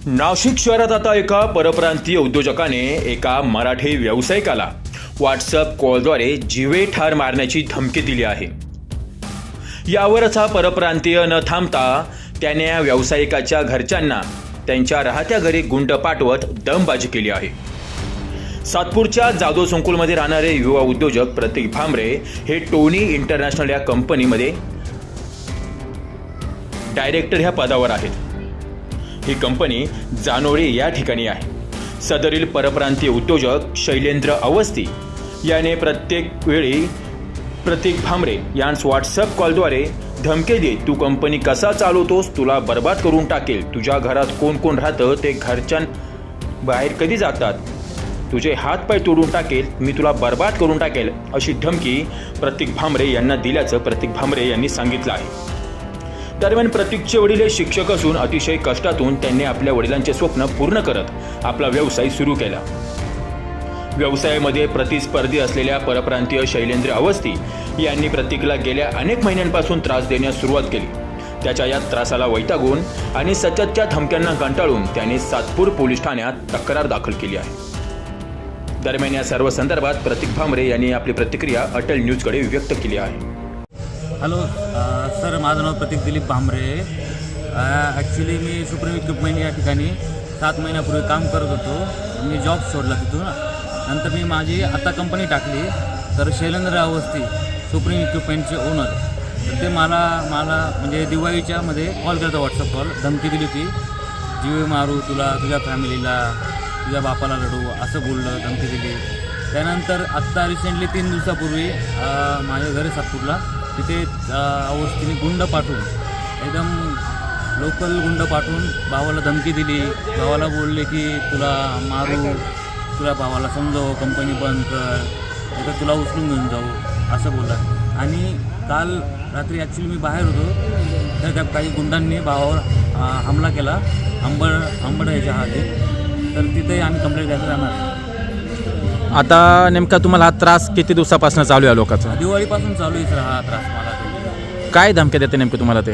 नाशिक शहरात आता एका परप्रांतीय उद्योजकाने एका मराठी व्यावसायिकाला व्हॉट्सअप कॉलद्वारे जीवे ठार मारण्याची धमकी दिली आहे। यावरच हा परप्रांतीय न थांबता त्याने या व्यावसायिकाच्या घरच्यांना त्यांच्या राहत्या घरी गुंड पाठवत दमबाजी केली आहे। सातपूरच्या जाधव संकुलमध्ये राहणारे युवा उद्योजक प्रतीक भामरे हे टोनी इंटरनॅशनल या कंपनीमध्ये डायरेक्टर ह्या पदावर आहेत। ही कंपनी जानोळी या ठिकाणी आहे। सदरील परप्रांतीय उद्योजक शैलेंद्र अवस्थी याने प्रत्येक वेळी प्रतीक भामरे यांस व्हॉट्सअप कॉलद्वारे धमकी देत तू कंपनी कसा चालवतोस, तुला बर्बाद करून टाकेल, तुझ्या घरात कोण कोण राहतं ते घरच्या बाहेर कधी जातात, तुझे हात पाय तोडून टाकेल, मी तुला बर्बाद करून टाकेल अशी धमकी प्रतीक भामरे यांना दिल्याचं प्रतीक भामरे यांनी सांगितलं आहे। दरम्यान प्रतीकचे वडील हे शिक्षक असून अतिशय कष्टातून त्यांनी आपल्या वडिलांचे स्वप्न पूर्ण करत आपला व्यवसाय सुरू केला। व्यवसायामध्ये प्रतिस्पर्धी असलेल्या परप्रांतीय शैलेंद्र अवस्थी यांनी प्रतीकला गेल्या अनेक महिन्यांपासून त्रास देण्यास सुरुवात केली। त्याच्या या त्रासाला वैतागून आणि सततच्या धमक्यांना कंटाळून त्याने सातपूर पोलीस ठाण्यात तक्रार दाखल केली आहे। दरम्यान या सर्व संदर्भात प्रतीक भामरे यांनी आपली प्रतिक्रिया अटल न्यूजकडे व्यक्त केली आहे। हॅलो सर, माझं नाव प्रतीक दिलीप भामरे। ॲक्च्युली मी सुप्रीम इक्विपमेंट या ठिकाणी 7 महिन्यापूर्वी काम करत होतो। मी जॉब सोडला तिथून, नंतर मी माझी आता कंपनी टाकली। तर शैलेंद्र अवस्थी सुप्रीम इक्विपमेंटचे ओनर, तर ते मला म्हणजे दिवाळीच्या मध्ये कॉल करता, व्हॉट्सअप कॉल, धमकी दिली होती, जीवे मारू तुला, तुझ्या फॅमिलीला, तुझ्या बापाला लढू असं बोललं, धमकी दिली। त्यानंतर आत्ता रिसेंटली 3 दिवसापूर्वी माझ्या घरी सातपूरला तिथे अवस्थेने गुंड पाठवून, एकदम लोकल गुंड पाठवून भावाला धमकी दिली। भावाला बोलले की तुला मारू, तुला भावाला समजावं, कंपनी बंद कर, नाही तर तुला उचलून घेऊन जाऊ असं बोलला। आणि काल रात्री ॲक्च्युली मी बाहेर होतो, तर त्या काही गुंडांनी भावावर हमला केला आंबड याच्या हाती। तर तिथे आम्ही कंप्लेंट द्यायला जाणार। आता नेमका तुम्हाला हा त्रास किती दिवसापासून चालू आहे लोकांचा? दिवाळीपासून चालू आहे सर हा त्रास मला। काय धमक्या देते नेमकं तुम्हाला ते?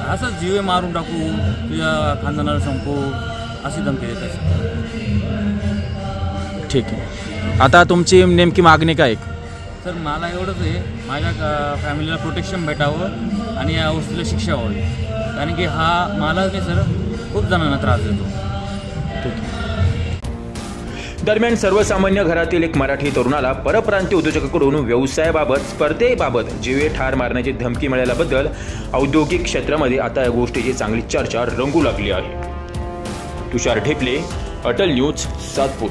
असंच जीवे मारून टाकू, तुझ्या खानदानाला संपू अशी धमकी देतात। ठीक आहे, आता तुमची नेमकी मागणी काय? सर मला एवढंच आहे, माझ्या फॅमिलीला प्रोटेक्शन भेटावं आणि या अवस्थेला शिक्षा व्हावी, कारण की हा मला नाही सर खूप जणांना त्रास देतो। ठीक आहे। दरम्यान सर्वसामान्य घरातील एक मराठी तरुणाला परप्रांतीय उद्योजकाकडून व्यवसायाबाबत स्पर्धेबाबत जीवे ठार मारण्याची धमकी मिळाल्याबद्दल औद्योगिक क्षेत्रामध्ये आता या गोष्टीची चांगली चर्चा रंगू लागली आहे। तुषार ढेपले, अटल न्यूज, सातपूर।